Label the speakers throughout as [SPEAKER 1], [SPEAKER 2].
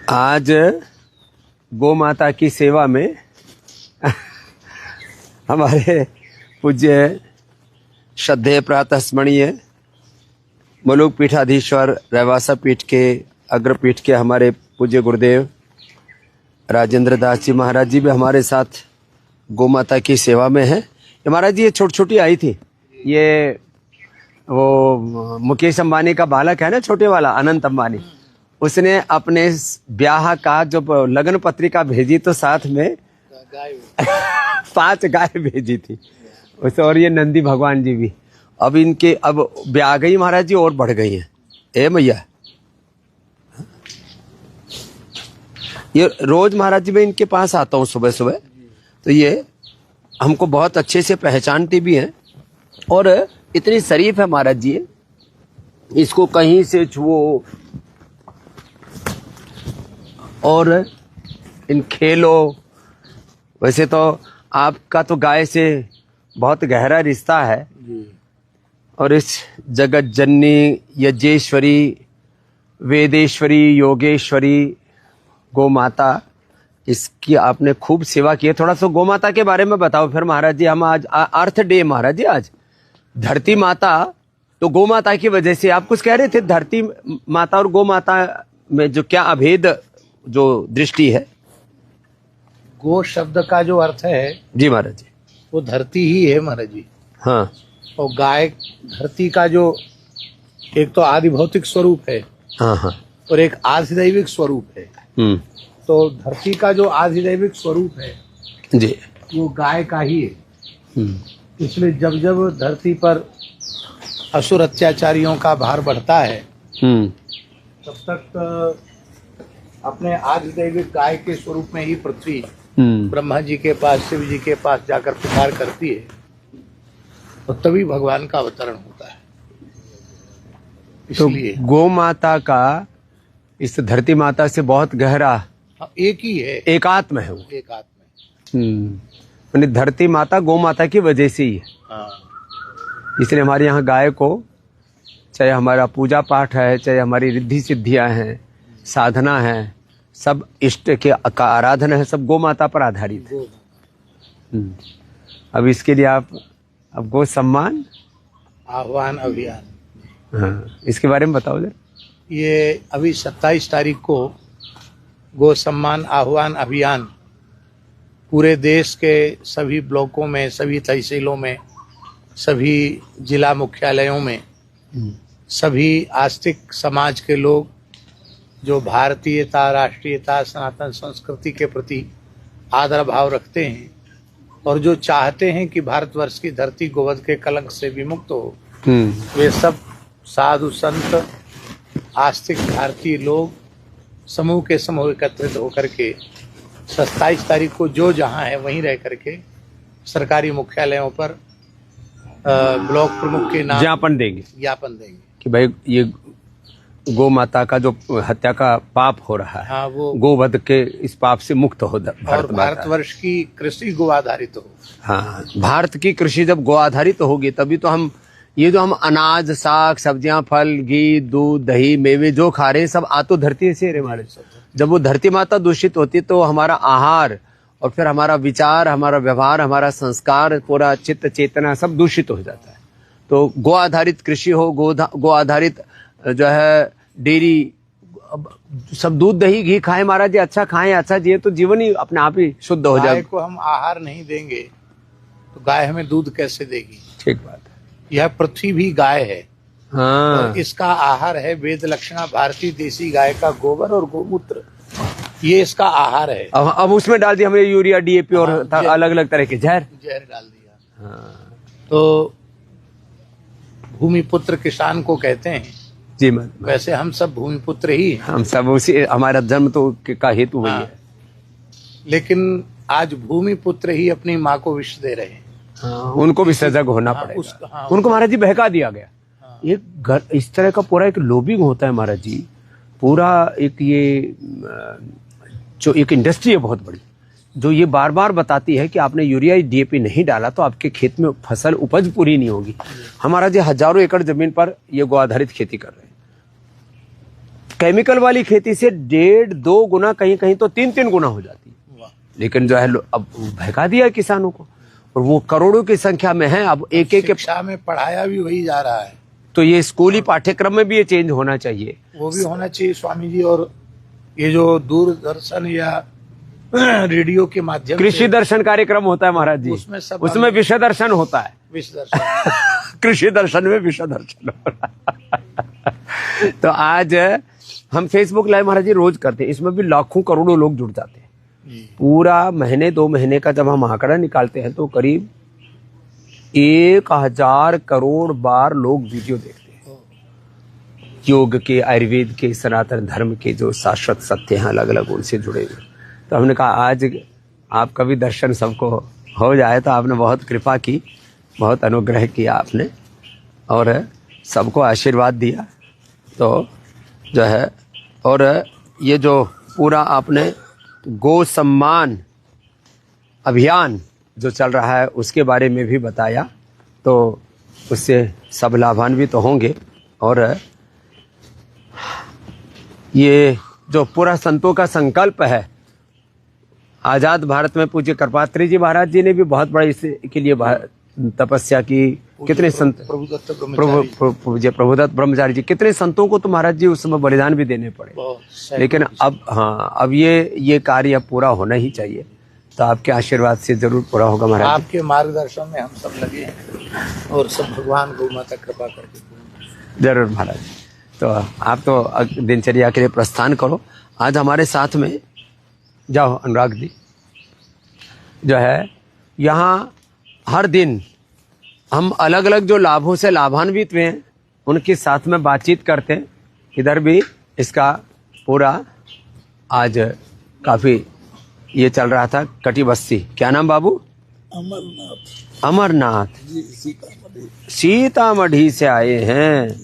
[SPEAKER 1] आज गौ माता की सेवा में हमारे पूज्य श्रद्धेय प्रातः स्मरणीय मलुक पीठाधीश्वर रैवासा पीठ के अग्रपीठ के हमारे पूज्य गुरुदेव राजेंद्र दास जी महाराज जी भी हमारे साथ गौ माता की सेवा में है। महाराज जी ये छोटी छोटी आई थी, ये वो मुकेश अंबानी का बालक है ना, छोटे वाला अनंत अंबानी, उसने अपने ब्याह का जब लगन पत्रिका भेजी तो साथ में 5 गाय भेजी थी उसे, और ये नंदी भगवान जी भी। अब इनके अब ब्याह गई महाराज जी और बढ़ गई हैं। ए मैया, ये रोज महाराज जी मैं इनके पास आता हूँ सुबह सुबह, तो ये हमको बहुत अच्छे से पहचानती भी हैं और इतनी शरीफ है महाराज जी, इसको कहीं से छुओ और इन खेलो। वैसे तो आपका तो गाय से बहुत गहरा रिश्ता है और इस जगत जननी यज्ञेश्वरी वेदेश्वरी योगेश्वरी गौ माता, इसकी आपने खूब सेवा की है। थोड़ा सा गौ माता के बारे में बताओ फिर महाराज जी। हम आज अर्थ डे महाराज जी, आज धरती माता, तो गौ माता की वजह से आप कुछ कह रहे थे, धरती माता और गौ माता में जो क्या अभेद जो दृष्टि है।
[SPEAKER 2] गो शब्द का जो अर्थ है
[SPEAKER 1] जी महाराज जी,
[SPEAKER 2] वो धरती ही है महाराज जी।
[SPEAKER 1] हाँ,
[SPEAKER 2] और गाय धरती का जो एक तो आदि भौतिक स्वरूप है,
[SPEAKER 1] हाँ हाँ,
[SPEAKER 2] और एक आधिदैविक स्वरूप है। तो धरती का जो आधिदैविक स्वरूप है
[SPEAKER 1] जी,
[SPEAKER 2] वो गाय का ही है। इसलिए जब जब धरती पर असुर अत्याचारियों का भार बढ़ता है तब तक अपने आधिदैविक गाय के स्वरूप में ही पृथ्वी ब्रह्मा जी के पास, शिव जी के पास जाकर पुकार करती है, और तभी भगवान का अवतरण होता है। इसलिए
[SPEAKER 1] तो गौ माता का इस धरती माता से बहुत गहरा
[SPEAKER 2] एक ही है,
[SPEAKER 1] एकात्म है वो,
[SPEAKER 2] एक आत्मा
[SPEAKER 1] है। धरती माता गौ माता की वजह से ही है।
[SPEAKER 2] हाँ।
[SPEAKER 1] इसलिए हमारे यहाँ गाय को, चाहे हमारा पूजा पाठ है, चाहे हमारी रिद्धि सिद्धियां हैं, साधना है, सब इष्ट के का आराधना है, सब गौ माता पर आधारित है। अब इसके लिए आप अब गौ सम्मान
[SPEAKER 2] आह्वान अभियान,
[SPEAKER 1] हाँ, इसके बारे में बताओ जरा।
[SPEAKER 2] ये अभी 27 तारीख को गो सम्मान आह्वान अभियान पूरे देश के सभी ब्लॉकों में, सभी तहसीलों में, सभी जिला मुख्यालयों में सभी आस्तिक समाज के लोग जो भारतीयता, राष्ट्रीयता, सनातन संस्कृति के प्रति आदर भाव रखते हैं और जो चाहते हैं कि भारतवर्ष की धरती गोवध के कलंक से विमुक्त हो, वे सब साधु संत आस्तिक भारतीय लोग समूह के समूह एकत्रित होकर के 27 तारीख को जो जहां है वहीं रह करके सरकारी मुख्यालयों पर ब्लॉक प्रमुख के नाम ज्ञापन देंगे
[SPEAKER 1] कि भाई ये गौ माता का जो हत्या का पाप हो रहा है,
[SPEAKER 2] हाँ, वो
[SPEAKER 1] गोवध के इस पाप से मुक्त हो,
[SPEAKER 2] और भारतवर्ष की कृषि गो आधारित हो।
[SPEAKER 1] हाँ, भारत की कृषि जब गो आधारित होगी तभी तो हम ये जो हम अनाज, साग, सब्जियां, फल, घी, दूध, दही, मेवे जो खा रहे हैं सब आतो धरती से रे हमारे। जब वो धरती माता दूषित होती तो हमारा आहार और फिर हमारा विचार, हमारा व्यवहार, हमारा संस्कार, पूरा चित्त चेतना सब दूषित हो जाता है। तो गो आधारित कृषि हो, गो आधारित जो है डेयरी, सब दूध दही घी खाएं महाराज जी, अच्छा खाएं, अच्छा जिए तो जीवन ही अपने आप ही शुद्ध हो जाए।
[SPEAKER 2] गाय को हम आहार नहीं देंगे तो गाय हमें दूध कैसे देगी?
[SPEAKER 1] ठीक बात है।
[SPEAKER 2] यह पृथ्वी भी गाय है।
[SPEAKER 1] हाँ।
[SPEAKER 2] और इसका आहार है वेद लक्षणा भारतीय देसी गाय का गोबर और गोमूत्र, ये इसका आहार है।
[SPEAKER 1] अब उसमें डाल दिया हमने यूरिया, डीएपी और अलग अलग तरह के जहर
[SPEAKER 2] डाल दिया।
[SPEAKER 1] हाँ।
[SPEAKER 2] तो भूमिपुत्र किसान को कहते हैं
[SPEAKER 1] जी।
[SPEAKER 2] वैसे हम सब भूमिपुत्र ही,
[SPEAKER 1] हम सब उसी, हमारा जन्म तो का हेतु वही है।
[SPEAKER 2] लेकिन आज भूमिपुत्र ही अपनी माँ को विष दे रहे हैं।
[SPEAKER 1] हाँ, उनको भी सजग होना पड़ेगा। उनको महाराज जी बहका दिया गया। एक घर इस तरह का पूरा एक लोबिंग होता है महाराज जी, पूरा एक ये जो एक इंडस्ट्री है बहुत बड़ी, जो ये बार बार बताती है कि आपने यूरिया डीएपी नहीं डाला तो आपके खेत में फसल उपज पूरी नहीं होगी। हमारा जो हजारों एकड़ जमीन पर ये गो आधारित खेती कर रहे हैं, केमिकल वाली खेती से 1.5-2 गुना, कहीं कहीं तो 3-3 गुना हो जाती है।
[SPEAKER 2] वाह।
[SPEAKER 1] लेकिन जो है अब भगा दिया किसानों को, और वो करोड़ों की संख्या में है। अब एक
[SPEAKER 2] शिक्षा में पढ़ाया भी वही जा रहा है,
[SPEAKER 1] तो ये स्कूली पाठ्यक्रम में भी ये चेंज होना चाहिए।
[SPEAKER 2] वो भी होना चाहिए स्वामी जी। और ये जो दूरदर्शन या रेडियो के माध्यम
[SPEAKER 1] कृषि
[SPEAKER 2] से
[SPEAKER 1] दर्शन कार्यक्रम होता है महाराज जी, उसमें विषय दर्शन होता है।
[SPEAKER 2] विश्व दर्शन
[SPEAKER 1] कृषि दर्शन में विषय दर्शन तो आज हम फेसबुक लाइव महाराज जी रोज करते हैं, इसमें भी लाखों करोड़ों लोग जुड़ जाते हैं।
[SPEAKER 2] जी।
[SPEAKER 1] पूरा महीने 2 महीने का जब हम आंकड़ा निकालते हैं तो करीब 1000 करोड़ बार लोग वीडियो देखते हैं। योग के, आयुर्वेद के, सनातन धर्म के जो शाश्वत सत्य हैं अलग अलग, उनसे जुड़े हुए। तो हमने कहा आज आपका भी दर्शन सबको हो जाए। तो आपने बहुत कृपा की, बहुत अनुग्रह किया आपने, और सबको आशीर्वाद दिया। तो जो है, और ये जो पूरा आपने गो सम्मान अभियान जो चल रहा है उसके बारे में भी बताया, तो उससे सब लाभान्वित तो होंगे। और ये जो पूरा संतों का संकल्प है आजाद भारत में, पूज्य करपात्री जी महाराज जी ने भी बहुत बड़ा इसके लिए तपस्या की। कितने संत, पूज्य प्रभुदत्त ब्रह्मचारी जी, कितने संतों को तो महाराज जी उस समय बलिदान भी देने पड़े। लेकिन अब हाँ, अब ये कार्य पूरा होना ही चाहिए। तो आपके आशीर्वाद से जरूर पूरा होगा महाराज।
[SPEAKER 2] आपके मार्गदर्शन में हम सब लगे हैं, और सब भगवान गौ माता कृपा करके।
[SPEAKER 1] जरूर महाराज। तो आप तो दिनचर्या के लिए प्रस्थान करो। आज हमारे साथ में जाओ अनुराग जी, जो है यहाँ हर दिन हम अलग अलग जो लाभों से लाभान्वित हुए हैं उनके साथ में बातचीत करते हैं। इधर भी इसका पूरा आज काफी ये चल रहा था, कटी बस्ती। क्या नाम बाबू?
[SPEAKER 2] अमरनाथ।
[SPEAKER 1] अमरनाथ सीतामढ़ी से आए हैं।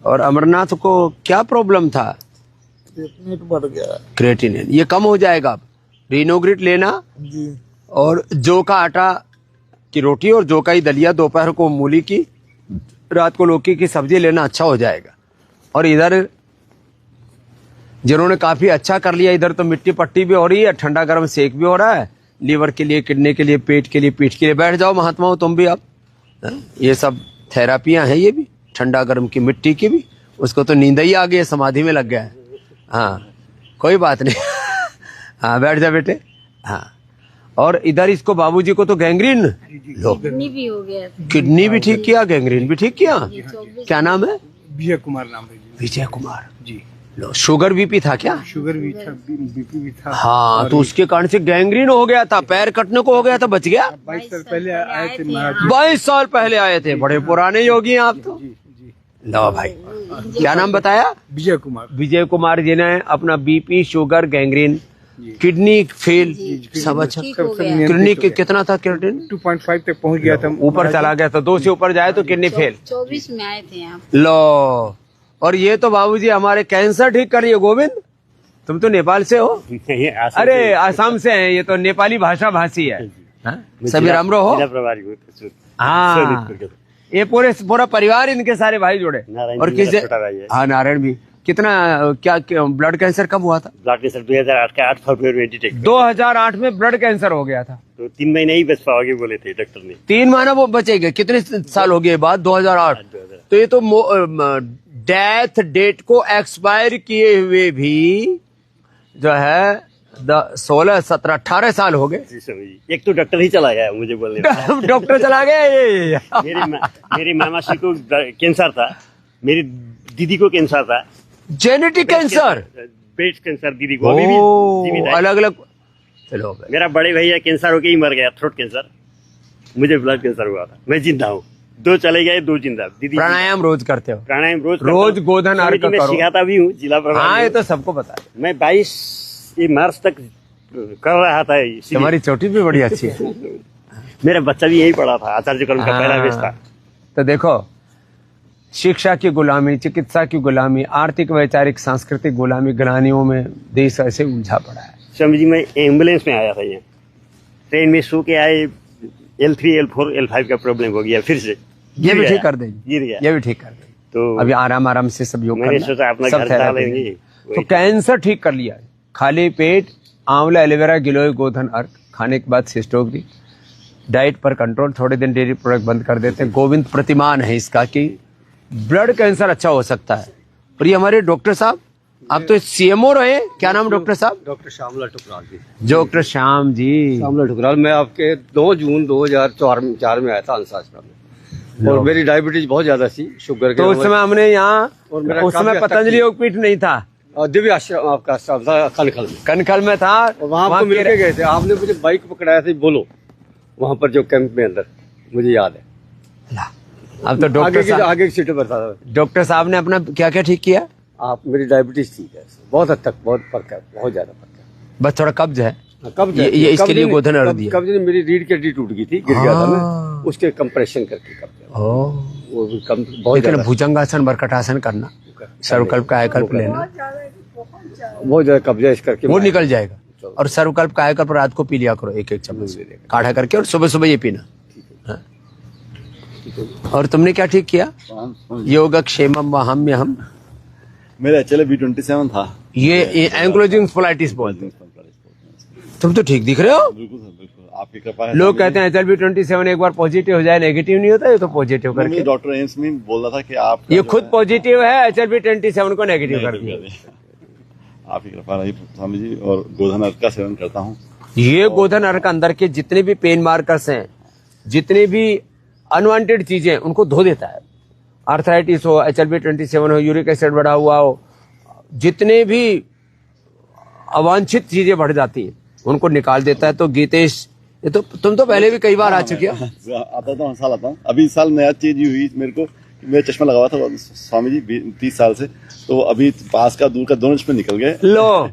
[SPEAKER 1] और अमरनाथ को क्या प्रॉब्लम था?
[SPEAKER 2] क्रिएटिनिन बढ़ गया।
[SPEAKER 1] क्रिएटिनिन ये कम हो जाएगा। अब रिनोग्रिट लेना
[SPEAKER 2] जी।
[SPEAKER 1] और जौ का आटा की रोटी और जौ का ही दलिया, दोपहर को मूली की, रात को लौकी की सब्जी लेना, अच्छा हो जाएगा। और इधर जिन्होंने काफी अच्छा कर लिया, इधर तो मिट्टी पट्टी भी हो रही है, ठंडा गर्म सेक भी हो रहा है, लीवर के लिए, किडनी के लिए, पेट के लिए, पीठ के लिए। बैठ जाओ महात्माओं तुम भी। अब ये सब थेरापियां हैं, ये भी ठंडा गर्म की, मिट्टी की भी। उसको तो नींद ही आ गई है, समाधि में लग गया है। हाँ कोई बात नहीं हाँ बैठ जा बेटे। हाँ, और इधर इसको बाबूजी को तो गैंग्रीन लो,
[SPEAKER 3] किडनी भी हो गया था।
[SPEAKER 1] किडनी भी ठीक किया, गैंग्रीन भी ठीक किया। क्या नाम है?
[SPEAKER 2] विजय कुमार नाम है जी।
[SPEAKER 1] विजय कुमार
[SPEAKER 2] जी।
[SPEAKER 1] लो, शुगर बीपी था क्या?
[SPEAKER 2] शुगर भी था, बीपी भी था।
[SPEAKER 1] हाँ, तो उसके कारण से गैंग्रीन हो गया था, पैर कटने को हो गया था, बच गया।
[SPEAKER 2] 22 साल पहले आए थे महाराज।
[SPEAKER 1] 22 साल पहले आए थे, बड़े पुराने योगी हैं आप तो। लो भाई, क्या नाम बताया?
[SPEAKER 2] विजय कुमार।
[SPEAKER 1] विजय कुमार जी ने अपना BP, sugar, gangrene, kidney fail, सब अच्छा। किडनी कितना था? क्रिएटिनिन
[SPEAKER 2] 2.5 तक पहुंच गया था,
[SPEAKER 1] ऊपर चला गया था। 2 से ऊपर जाए तो किडनी फेल।
[SPEAKER 3] 24 में आए थे यहाँ।
[SPEAKER 1] लो, और ये तो बाबूजी हमारे कैंसर ठीक कर रही है। गोविंद, तुम तो नेपाल से हो? अरे आसाम से हैं, ये तो नेपाली भाषा भाषी है। सभी रामरो हो? हाँ, ये पूरा परिवार, इनके सारे भाई जुड़े। और किसे? हाँ, नारायण भी। कितना क्या ब्लड कैंसर कब हुआ था?
[SPEAKER 4] ब्लड कैंसर 2008 के 8 फरवरी में डिटेक्ट।
[SPEAKER 1] 2008 में ब्लड कैंसर हो गया था।
[SPEAKER 4] तो 3 महीने ही बच पाओगे बोले थे डॉक्टर ने।
[SPEAKER 1] 3 महीना वो बचेगा। कितने साल हो गए बाद? 2008। तो ये तो डेथ डेट को एक्सपायर किए हुए भी जो है 16, 17, 18 साल हो गए।
[SPEAKER 4] एक तो डॉक्टर ही चला गया मुझे बोलने।
[SPEAKER 1] डॉक्टर चला गया ये।
[SPEAKER 4] मेरी मामासी को कैंसर था, मेरी दीदी को कैंसर था,
[SPEAKER 1] जेनेटिक कैंसर,
[SPEAKER 4] ब्रेस्ट कैंसर दीदी को, अभी भी जीवित है।
[SPEAKER 1] अलग अलग। चलो,
[SPEAKER 4] मेरा बड़े भैया कैंसर होके ही मर गया, थ्रोट कैंसर। मुझे ब्लड कैंसर हुआ था, मैं जिंदा हूँ। 2 चले गए, 2 जिंदा। दीदी
[SPEAKER 1] प्राणायाम रोज करते हो?
[SPEAKER 4] प्राणायाम
[SPEAKER 1] रोज गोधन अर्घ करो।
[SPEAKER 4] मैं सिखाता भी हूँ जिला प्रभारी।
[SPEAKER 1] हाँ, ये तो सबको पता है।
[SPEAKER 4] मैं 22 मार्च तक कर रहा था।
[SPEAKER 1] तुम्हारी चोटी भी बड़ी अच्छी है।
[SPEAKER 4] मेरा बच्चा भी यही पढ़ा था, आचार्य कर्म का पहला बेच था।
[SPEAKER 1] तो देखो, शिक्षा की गुलामी, चिकित्सा की गुलामी, आर्थिक, वैचारिक, सांस्कृतिक गुलामी, ग्लानियों में देश ऐसे उलझा पड़ा है।
[SPEAKER 4] स्वामी जी, मैं एम्बुलेंस में आया था यहाँ, ट्रेन में सो के आए, L3, L4, L5 का प्रॉब्लम हो गया फिर से।
[SPEAKER 1] ये भी ठीक कर देंगे,
[SPEAKER 4] गिर गया।
[SPEAKER 1] ये भी ठीक कर देंगे।
[SPEAKER 4] तो
[SPEAKER 1] अभी आराम आराम से सब योग
[SPEAKER 4] मैंने सोचा अपना घर चला लेंगे।
[SPEAKER 1] तो कैंसर ठीक कर लिया। खाली पेट आंवला एलोवेरा गिलोय गोधन अर्क खाने के बाद सिस्टोग्री, डाइट पर कंट्रोल, थोड़े दिन डेयरी प्रोडक्ट बंद कर देते हैं। गोविंद प्रतिमान है इसका कि ब्लड कैंसर अच्छा हो सकता है। और ये हमारे डॉक्टर साहब, आप तो सीएमओ रहे, क्या नाम डॉक्टर साहब?
[SPEAKER 5] डॉक्टर श्यामला टुकराल जी।
[SPEAKER 1] डॉक्टर श्याम जी।
[SPEAKER 5] श्यामला टुकराल, मैं आपके 2 जून 2004 में आया था अंसाश्रम में, और मेरी डायबिटीज बहुत ज्यादा थी, शुगर के।
[SPEAKER 1] तो उस समय हमने यहाँ,
[SPEAKER 5] और मेरा
[SPEAKER 1] उस समय
[SPEAKER 5] काफी
[SPEAKER 1] पतंजलि योगपीठ नहीं था,
[SPEAKER 5] दिव्य आश्रम आपका आश्रम था कनखल में।
[SPEAKER 1] कनखल में था।
[SPEAKER 5] और वहाँ आपको मिल के गए थे, आपने मुझे बाइक पकड़ाया था, बोलो वहाँ पर जो कैंप में अंदर, मुझे याद है।
[SPEAKER 1] अब तो
[SPEAKER 5] आगे की सीटों पर था।
[SPEAKER 1] डॉक्टर साहब ने अपना क्या क्या ठीक किया?
[SPEAKER 5] आप, मेरी डायबिटीज ठीक है बहुत हद तक, बहुत फर्क है, बहुत ज्यादा फर्क है।
[SPEAKER 1] बस थोड़ा कब्ज है।
[SPEAKER 5] कब्ज
[SPEAKER 1] ये इसके लिए गोधन अर्क दिया।
[SPEAKER 5] कब्ज ने मेरी रीढ़ की हड्डी टूट गई थी, गिर गया था मैं, उसके कंप्रेशन करके कब्ज। वो भी कम बहुत
[SPEAKER 1] लेकिन
[SPEAKER 5] ज्यादा।
[SPEAKER 1] भुजंगासन मरकटासन करना, सर्वकल्प कायाकल्प लेना,
[SPEAKER 5] बहुत ज्यादा कब्जा इस करके
[SPEAKER 1] वो निकल जाएगा। और सर्वकल्प कायाकल्प रात को पी लिया करो 1-1 चम्मच काढ़ा करके, और सुबह सुबह ये पीना। हाँ। और तुमने क्या ठीक किया? योगक्षेमम वहम्य हम।
[SPEAKER 6] मेरा HLA B27 था।
[SPEAKER 1] ये एंक्लोजिंग स्पोलाइटिस बोलते हैं। तुम तो ठीक दिख रहे हो।
[SPEAKER 6] बिल्कुल सर, बिल्कुल आपकी कृपा है।
[SPEAKER 1] लोग कहते हैं HLB27 एक बार पॉजिटिव हो जाए नेगेटिव नहीं होता, ये तो पॉजिटिव करके।
[SPEAKER 6] डॉक्टर एम्स में बोल रहा था कि आप
[SPEAKER 1] ये खुद पॉजिटिव है, HLB27 को नेगेटिव कर दिया।
[SPEAKER 6] आपकी कृपा रही स्वामी जी, और गोधन अर्क का सेवन करता हूँ।
[SPEAKER 1] ये गोधन अर्क अंदर के जितने भी पेन मार्कर्स हैं, जितने भी अनवांटेड चीजें, उनको धो देता है। आर्थराइटिस हो, HLB27 हो, यूरिक एसिड बढ़ा हुआ हो, जितने भी अवांछित चीजें बढ़ जाती हैं उनको निकाल देता है। तो गीतेश, ये तो तुम तो पहले भी कई बार आ चुके हो।
[SPEAKER 6] आता था, हर साल आता हूँ। अभी इस साल नया चीज हुई मेरे को, मैं चश्मा लगा हुआ था स्वामी जी 30 साल से, तो अभी पास का दूर का दोनों चश्मे निकल गए।
[SPEAKER 1] लो